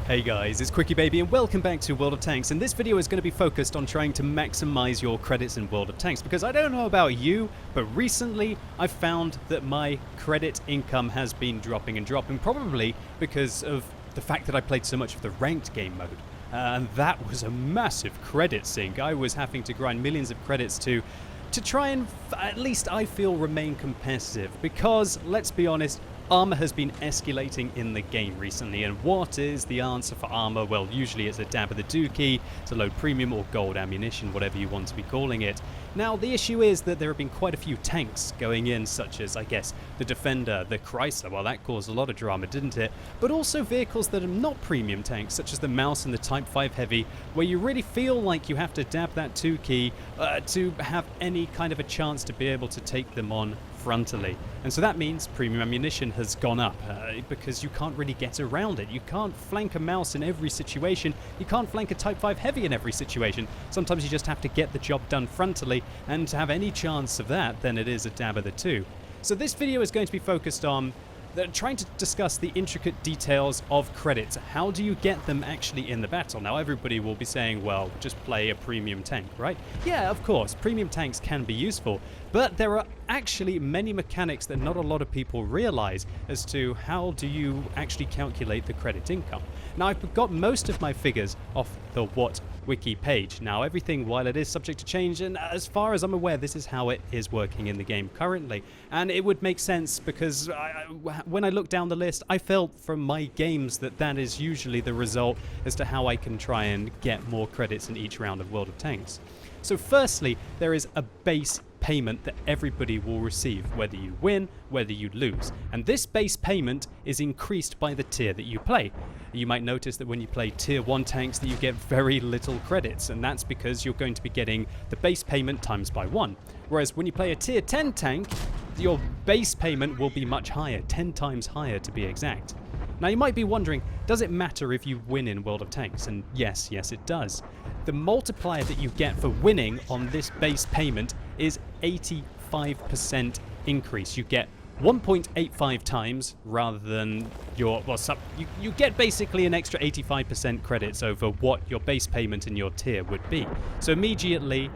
Hey guys, it's QuickyBaby and welcome back to World of Tanks, and this video is going to be focused on trying to maximize your credits in World of Tanks, because I don't know about you, but recently I've found that my credit income has been dropping and dropping, probably because of the fact that I played so much of the ranked game mode. And that was a massive credit sink. I was having to grind millions of credits to try and, at least I feel, remain competitive, because, let's be honest, armor has been escalating in the game recently, and what is the answer for armor? Well, usually it's a dab of the dookie to load premium or gold ammunition, whatever you want to be calling it. Now, the issue is that there have been quite a few tanks going in, such as, I guess, the Defender, the Chrysler. Well, that caused a lot of drama, didn't it? But also vehicles that are not premium tanks, such as the Mouse and the Type 5 Heavy, where you really feel like you have to dab that 2 key to have any kind of a chance to be able to take them on frontally. And so that means premium ammunition has gone up because you can't really get around it. You can't flank a Mouse in every situation. You can't flank a Type 5 Heavy in every situation. Sometimes you just have to get the job done frontally, and to have any chance of that, then it is a dab of the 2. So this video is going to be focused on trying to discuss the intricate details of credits. How do you get them actually in the battle? Now, everybody will be saying, well, just play a premium tank, right? Yeah, of course, premium tanks can be useful, but there are actually many mechanics that not a lot of people realize as to how do you actually calculate the credit income. Now, I've got most of my figures off the What Wiki page. Now, everything, while it is subject to change, and as far as I'm aware, this is how it is working in the game currently. And it would make sense because when I look down the list, I felt from my games that that is usually the result as to how I can try and get more credits in each round of World of Tanks. So firstly, there is a base payment that everybody will receive, whether you win, whether you lose. And this base payment is increased by the tier that you play. You might notice that when you play tier 1 tanks that you get very little credits, and that's because you're going to be getting the base payment times by 1. Whereas when you play a tier 10 tank, your base payment will be much higher, 10 times higher to be exact. Now, you might be wondering, does it matter if you win in World of Tanks? And yes, it does. The multiplier that you get for winning on this base payment is 85% increase. You get 1.85 times rather than your, well, you get basically an extra 85% credits over what your base payment in your tier would be. So immediately,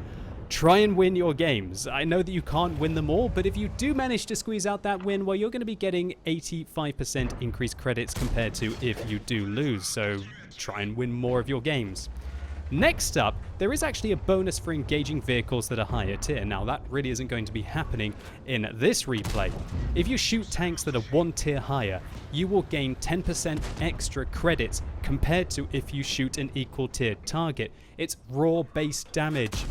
try and win your games. I know that you can't win them all, but if you do manage to squeeze out that win, well, you're going to be getting 85% increased credits compared to if you do lose. So try and win more of your games. Next up, there is actually a bonus for engaging vehicles that are higher tier. Now, that really isn't going to be happening in this replay. If you shoot tanks that are 1 tier higher, you will gain 10% extra credits compared to if you shoot an equal tier target. It's raw base damage.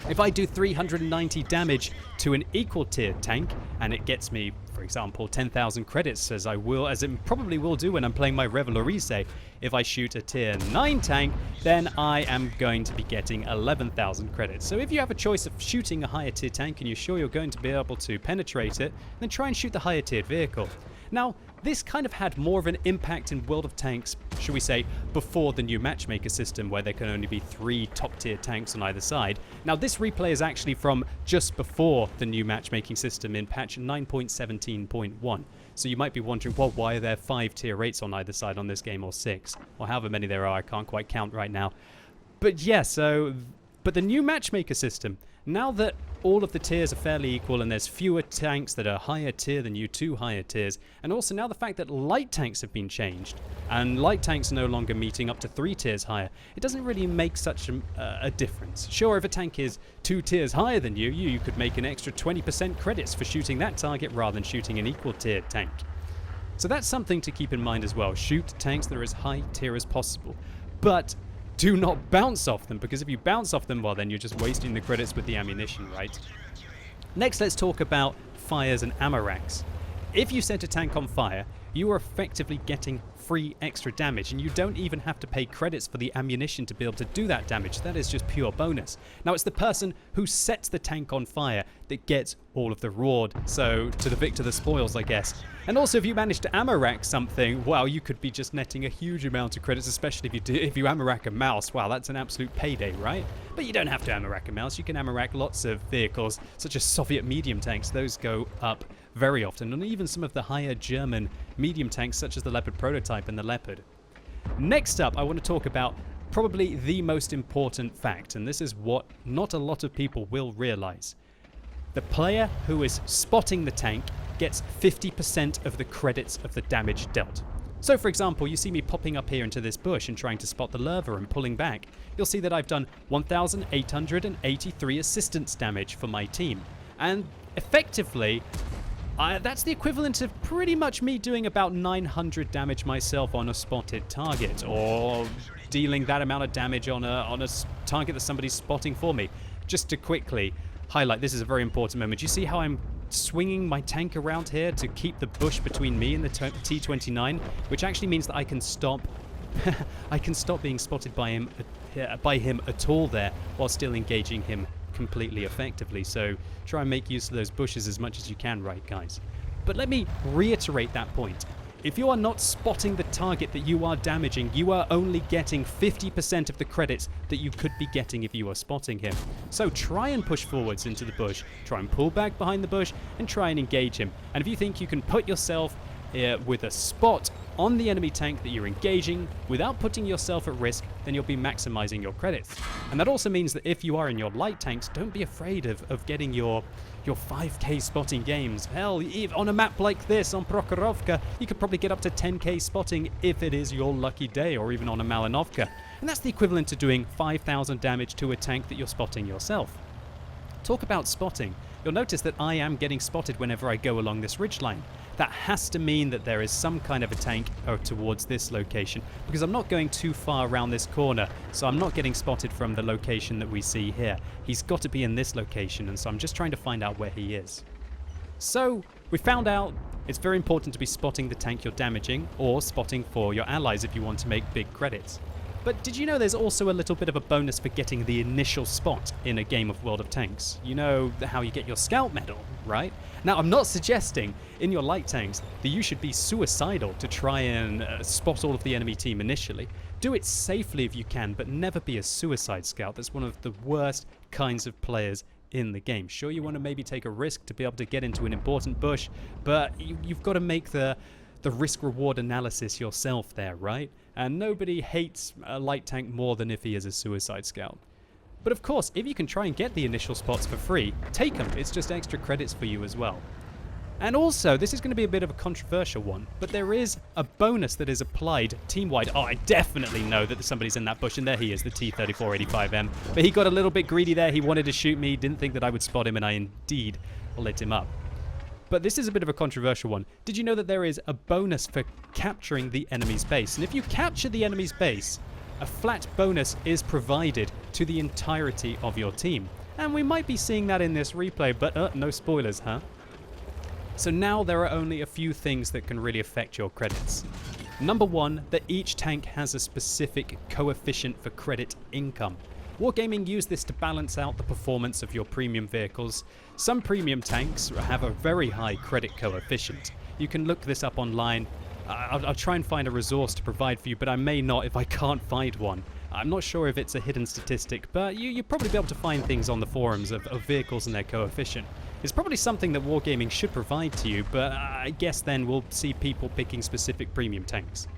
If I do 390 damage to an equal tier tank, and it gets me, for example, 10,000 credits, as it probably will do when I'm playing my Revelorise, if I shoot a tier 9 tank, then I am going to be getting 11,000 credits. So if you have a choice of shooting a higher tier tank and you're sure you're going to be able to penetrate it, then try and shoot the higher tiered vehicle. Now, this kind of had more of an impact in World of Tanks, shall we say, before the new matchmaker system, where there can only be 3 top-tier tanks on either side. Now, this replay is actually from just before the new matchmaking system in patch 9.17.1. So you might be wondering, well, why are there 5 tier rates on either side on this game, or 6? Or however many there are, I can't quite count right now. But yeah, but the new matchmaker system, now that all of the tiers are fairly equal and there's fewer tanks that are higher tier than you, 2 higher tiers, and also now the fact that light tanks have been changed, and light tanks are no longer meeting up to 3 tiers higher, it doesn't really make such a difference. Sure, if a tank is 2 tiers higher than you could make an extra 20% credits for shooting that target rather than shooting an equal tier tank. So that's something to keep in mind as well. Shoot tanks that are as high tier as possible. But do not bounce off them, because if you bounce off them, well, then you're just wasting the credits with the ammunition, right? Next, let's talk about fires and ammo racks. If you set a tank on fire, you are effectively getting free extra damage, and you don't even have to pay credits for the ammunition to be able to do that damage. That is just pure bonus. Now, it's the person who sets the tank on fire that gets all of the reward. So, to the victor the spoils, I guess. And also, if you manage to ammo rack something, well, you could be just netting a huge amount of credits, especially if you ammo rack a Mouse. Wow, that's an absolute payday, right? But you don't have to ammo rack a Mouse. You can ammo rack lots of vehicles, such as Soviet medium tanks. Those go up very often, and even some of the higher German medium tanks, such as the Leopard prototype and the Leopard. Next up, I want to talk about probably the most important fact, and this is what not a lot of people will realize. The player who is spotting the tank gets 50% of the credits of the damage dealt. So for example, you see me popping up here into this bush and trying to spot the lurver and pulling back. You'll see that I've done 1,883 assistance damage for my team. And effectively, that's the equivalent of pretty much me doing about 900 damage myself on a spotted target, or dealing that amount of damage on a target that somebody's spotting for me. Just to quickly highlight, this is a very important moment. You see how I'm swinging my tank around here to keep the bush between me and the T-29, which actually means that I can stop being spotted by him at all there, while still engaging him completely effectively. So try and make use of those bushes as much as you can, right guys? But let me reiterate that point. If you are not spotting the target that you are damaging, you are only getting 50% of the credits that you could be getting if you are spotting him. So try and push forwards into the bush, try and pull back behind the bush, and try and engage him. And if you think you can put yourself with a spot on the enemy tank that you're engaging without putting yourself at risk, then you'll be maximizing your credits. And that also means that if you are in your light tanks, don't be afraid of getting your 5k spotting games. Hell, on a map like this, on Prokhorovka, you could probably get up to 10k spotting if it is your lucky day, or even on a Malinovka. And that's the equivalent to doing 5,000 damage to a tank that you're spotting yourself. Talk about spotting. You'll notice that I am getting spotted whenever I go along this ridgeline. That has to mean that there is some kind of a tank towards this location, because I'm not going too far around this corner, so I'm not getting spotted from the location that we see here. He's got to be in this location, and so I'm just trying to find out where he is. So we found out it's very important to be spotting the tank you're damaging, or spotting for your allies if you want to make big credits. But did you know there's also a little bit of a bonus for getting the initial spot in a game of World of Tanks? You know how you get your scout medal, right? Now, I'm not suggesting in your light tanks that you should be suicidal to try and spot all of the enemy team initially. Do it safely if you can, but never be a suicide scout. That's one of the worst kinds of players in the game. Sure, you want to maybe take a risk to be able to get into an important bush, but you've got to make the risk-reward analysis yourself there, right? And nobody hates a light tank more than if he is a suicide scout. But of course, if you can try and get the initial spots for free, take them. It's just extra credits for you as well. And also, this is going to be a bit of a controversial one, but there is a bonus that is applied team-wide. Oh, I definitely know that somebody's in that bush, and there he is, the T-3485M. But he got a little bit greedy there. He wanted to shoot me, didn't think that I would spot him, and I indeed lit him up. But this is a bit of a controversial one. Did you know that there is a bonus for capturing the enemy's base? And if you capture the enemy's base, a flat bonus is provided to the entirety of your team. And we might be seeing that in this replay, but no spoilers, huh? So now there are only a few things that can really affect your credits. Number one, that each tank has a specific coefficient for credit income. Wargaming use this to balance out the performance of your premium vehicles. Some premium tanks have a very high credit coefficient. You can look this up online. I'll try and find a resource to provide for you, but I may not if I can't find one. I'm not sure if it's a hidden statistic, but you'll probably be able to find things on the forums of vehicles and their coefficient. It's probably something that Wargaming should provide to you, but I guess then we'll see people picking specific premium tanks.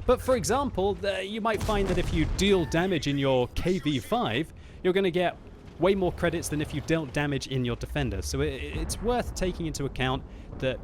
But for example, you might find that if you deal damage in your KV-5, you're going to get way more credits than if you dealt damage in your Defender. So it's worth taking into account that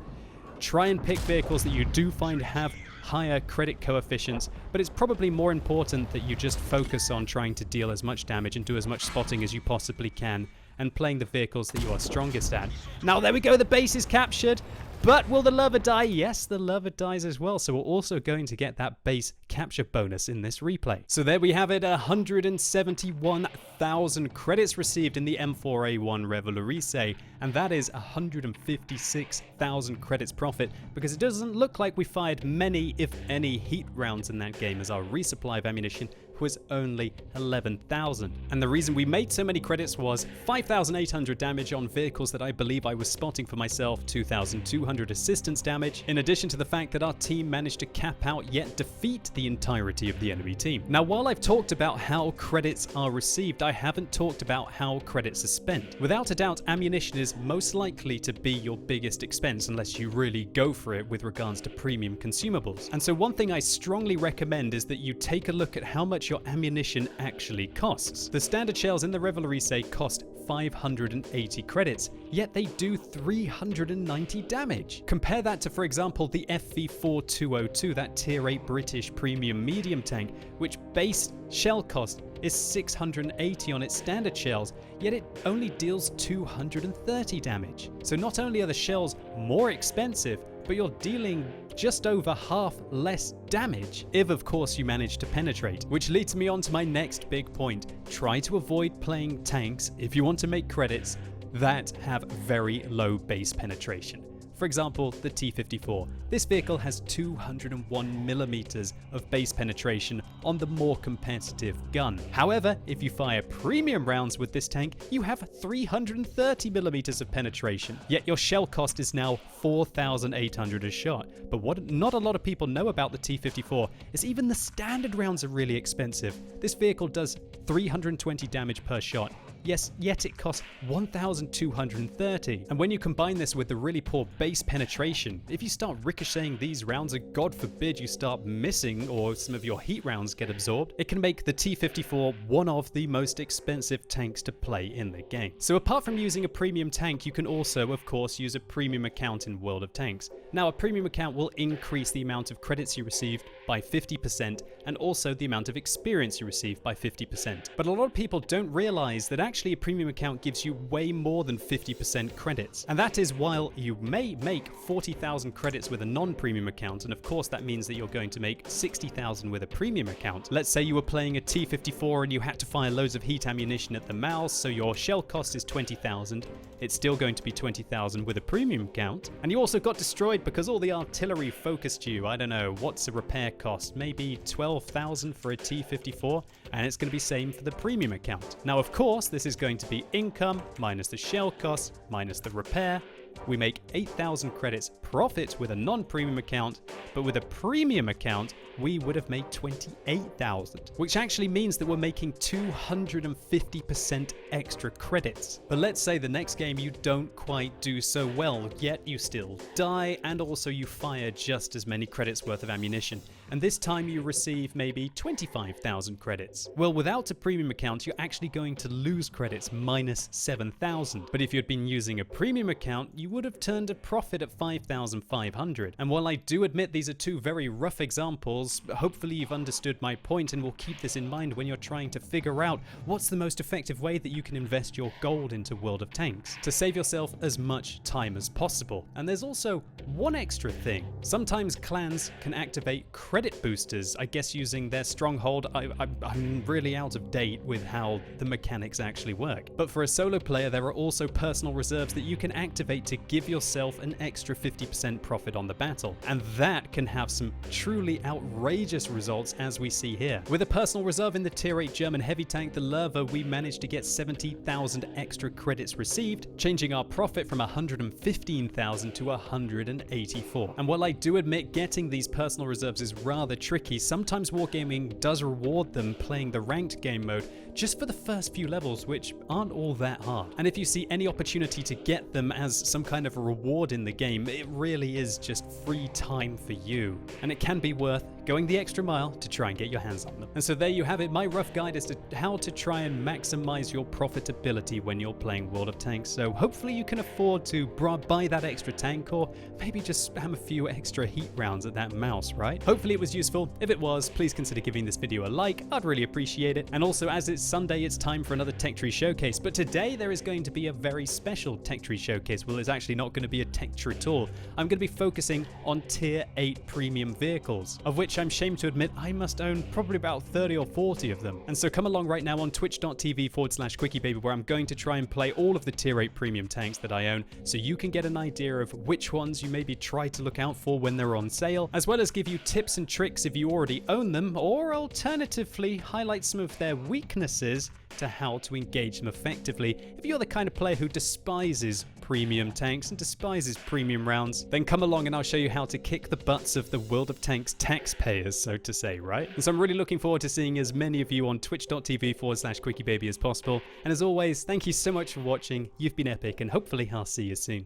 try and pick vehicles that you do find have higher credit coefficients, but it's probably more important that you just focus on trying to deal as much damage and do as much spotting as you possibly can, and playing the vehicles that you are strongest at. Now there we go, the base is captured. But will the lurver die? Yes, the lurver dies as well, so we're also going to get that base capture bonus in this replay. So there we have it, 171,000 credits received in the M4A1 Revolurise, and that is 156,000 credits profit, because it doesn't look like we fired many, if any, heat rounds in that game, as our resupply of ammunition was only 11,000. And the reason we made so many credits was 5,800 damage on vehicles that I believe I was spotting for myself, 2,200 assistance damage, in addition to the fact that our team managed to cap out yet defeat the entirety of the enemy team. Now, while I've talked about how credits are received, I haven't talked about how credits are spent. Without a doubt, ammunition is most likely to be your biggest expense unless you really go for it with regards to premium consumables. And so one thing I strongly recommend is that you take a look at how much your ammunition actually costs. The standard shells in the Revelry say cost 580 credits, yet they do 390 damage. Compare that to, for example, the FV4202, that tier 8 British premium medium tank, which base shell cost is 680 on its standard shells, yet it only deals 230 damage. So not only are the shells more expensive, but you're dealing just over half less damage, if of course you manage to penetrate. Which leads me on to my next big point. Try to abilide playing tanks if you want to make credits that have very low base penetration. For example, the T-54. This vehicle has 201 millimeters of base penetration on the more competitive gun. However, if you fire premium rounds with this tank, you have 330 millimeters of penetration, yet your shell cost is now 4,800 a shot. But what not a lot of people know about the T-54 is even the standard rounds are really expensive. This vehicle does 320 damage per shot. Yes, yet it costs 1,230. And when you combine this with the really poor base penetration, if you start ricocheting these rounds, and God forbid you start missing or some of your heat rounds get absorbed, it can make the T-54 one of the most expensive tanks to play in the game. So apart from using a premium tank, you can also, of course, use a premium account in World of Tanks. Now, a premium account will increase the amount of credits you receive by 50% and also the amount of experience you receive by 50%. But a lot of people don't realize that actually a premium account gives you way more than 50% credits. And that is while you may make 40,000 credits with a non-premium account, and of course that means that you're going to make 60,000 with a premium account. Let's say you were playing a T-54 and you had to fire loads of heat ammunition at the mouse, so your shell cost is 20,000. It's still going to be 20,000 with a premium account. And you also got destroyed because all the artillery focused you. I don't know, what's a repair cost? Maybe 12,000 for a T-54, and it's going to be same for the premium account. Now, of course, this is going to be income minus the shell cost minus the repair. We make 8,000 credits profit with a non-premium account, but with a premium account, we would have made 28,000, which actually means that we're making 250% extra credits. But let's say the next game you don't quite do so well, yet you still die, and also you fire just as many credits worth of ammunition, and this time you receive maybe 25,000 credits. Well, without a premium account, you're actually going to lose credits minus 7,000. But if you'd been using a premium account, you would have turned a profit at 5,500. And while I do admit these are two very rough examples, hopefully you've understood my point and will keep this in mind when you're trying to figure out what's the most effective way that you can invest your gold into World of Tanks to save yourself as much time as possible. And there's also one extra thing. Sometimes clans can activate credit boosters, I guess using their stronghold. I'm really out of date with how the mechanics actually work. But for a solo player, there are also personal reserves that you can activate to give yourself an extra 50% profit on the battle. And that can have some truly outrageous results, as we see here. With a personal reserve in the tier 8 German heavy tank, the Lerva, we managed to get 70,000 extra credits received, changing our profit from 115,000 to 184. And while I do admit getting these personal reserves is rather tricky, sometimes wargaming does reward them playing the ranked game mode just for the first few levels, which aren't all that hard. And if you see any opportunity to get them as some kind of a reward in the game, it really is just free time for you. And it can be worth going the extra mile to try and get your hands on them. And so there you have it, my rough guide as to how to try and maximize your profitability when you're playing World of Tanks. So hopefully you can afford to buy that extra tank, or maybe just spam a few extra heat rounds at that mouse, right? Hopefully it was useful. If it was, please consider giving this video a like. I'd really appreciate it. And also, as it's Sunday, it's time for another Tech Tree Showcase. But today there is going to be a very special Tech Tree Showcase. Well, it's actually not going to be a Tech Tree at all. I'm going to be focusing on tier 8 premium vehicles, of which which I'm ashamed to admit I must own probably about 30 or 40 of them. And so come along right now on twitch.tv/QuickyBaby, where I'm going to try and play all of the tier 8 premium tanks that I own, so you can get an idea of which ones you maybe try to look out for when they're on sale, as well as give you tips and tricks if you already own them, or alternatively highlight some of their weaknesses to how to engage them effectively. If you're the kind of player who despises premium tanks and despises premium rounds, then come along and I'll show you how to kick the butts of the World of Tanks taxpayers, so to say, right? And so I'm really looking forward to seeing as many of you on twitch.tv/QuickyBaby as possible. And as always, thank you so much for watching. You've been epic, and hopefully I'll see you soon.